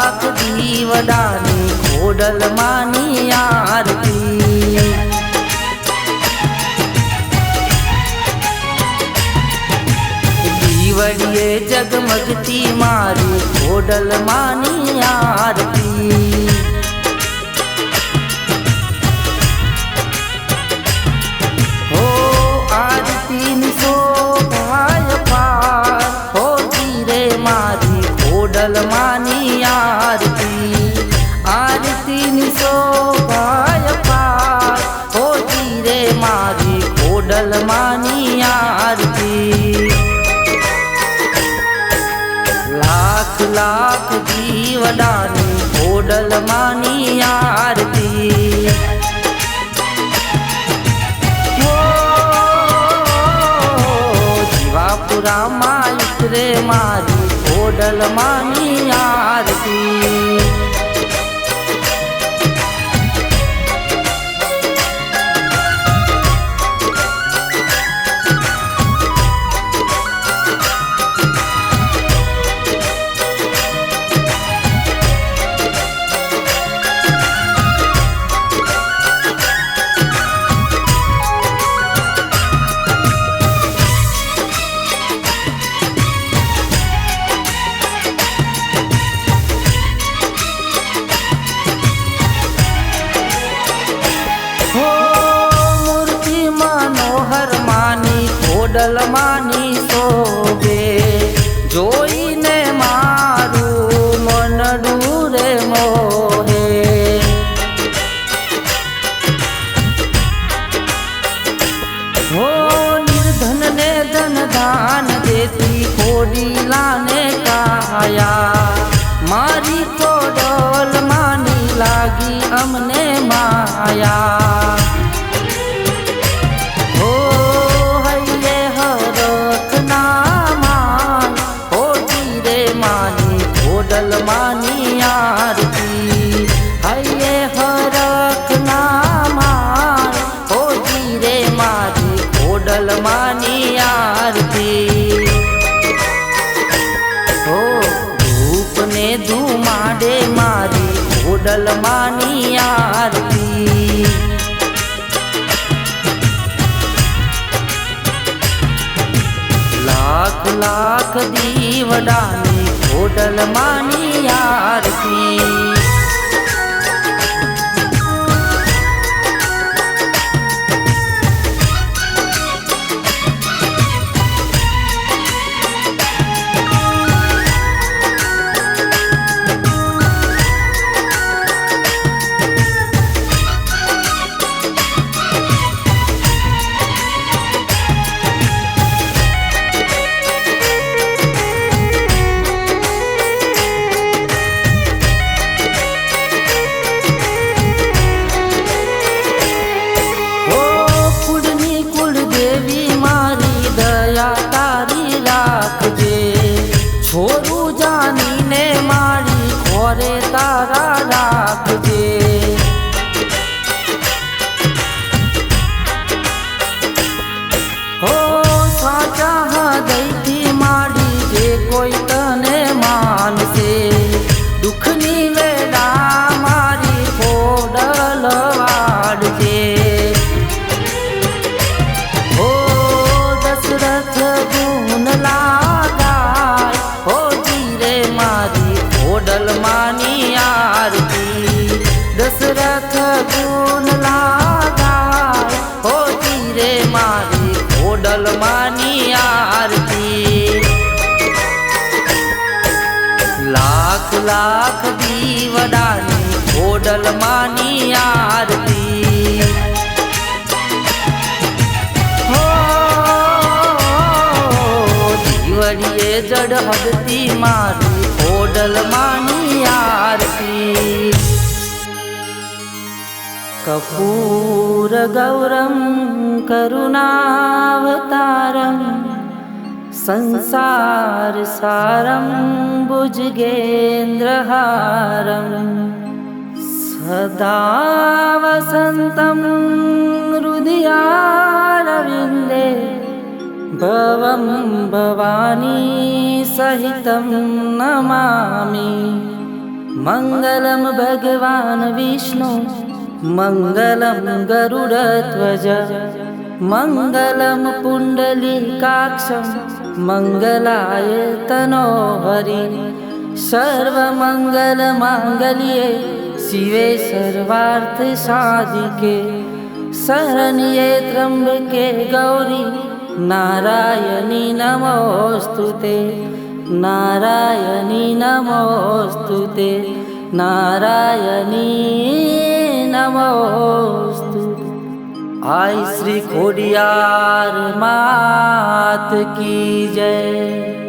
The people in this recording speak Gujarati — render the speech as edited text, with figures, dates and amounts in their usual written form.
લાખ દીવડાની ખોડલમાંની આરતી દીવડીએ જગમગતી મારી ખોડલમાંની આરતી હો આરતીની શોભાય પાર હોતી રે મારી ખોડલમાંની આરતી આરતીની શોભાય પાર હોતી રે મારી ખોડલમાંની આરતી લાખ લાખ દીવડાની ખોડલમાંની આરતી જીવાપુરામાં ઉતરે મારી ખોડલમાંની આરતી ખોડલમાંની શોભે જોઈને મારું મનડું રે મોહે હો નિર્ધનને ધન દાન દેતી ખોડીલાને કાયા મારી ખોડલમાંની લાગી અમને માયા ખોડલમાંની આરતી હૈયે હરખ નામાં હોતી રે મારી ખોડલમાંની આરતી હો ધૂપને ધુમાડે મારી ખોડલમાંની આરતી લાખ લાખ દીવડાની ખોડલમાંની આરતી છોરું જાનીને મારી ખોરે તારા રાખજે હો સાચા હૃદયથી મારી જે કોઈ તને માનશે દુઃખની વેળા મારી ખોડલ વાળજે હો દશરથ ગુણ ખોડલમાંની આરતી દશરથ ગુણ લાગાય હોતી રે મારી ખોડલમાંની આરતી લાખ લાખ દીવડાની ખોડલમાંની આરતી હો દીવડીએ જડહદતી મારી ખોડલમાંની આરતી कर्पूर गौरम करुणावतारम संसार सारम भुजगेन्द्रहारम सदा वसन्तं हृदयारविन्दे भवं भवानी सहितं नमामि मङ्गलं भगवान् विष्णु मङ्गलं गरुडध्वज मङ्गलं पुण्डलीकाक्षं मङ्गलाय तनोहरि सर्वमङ्गलमाङ्गल्ये शिवे सर्वार्थसाधिके शरण्ये त्र्यम्बके गौरी नारायणी नमोऽस्तुते नारायणी नमोऽस्तुते नारायणी नमोऽस्तुते। आई श्री खोडियार मात की जय।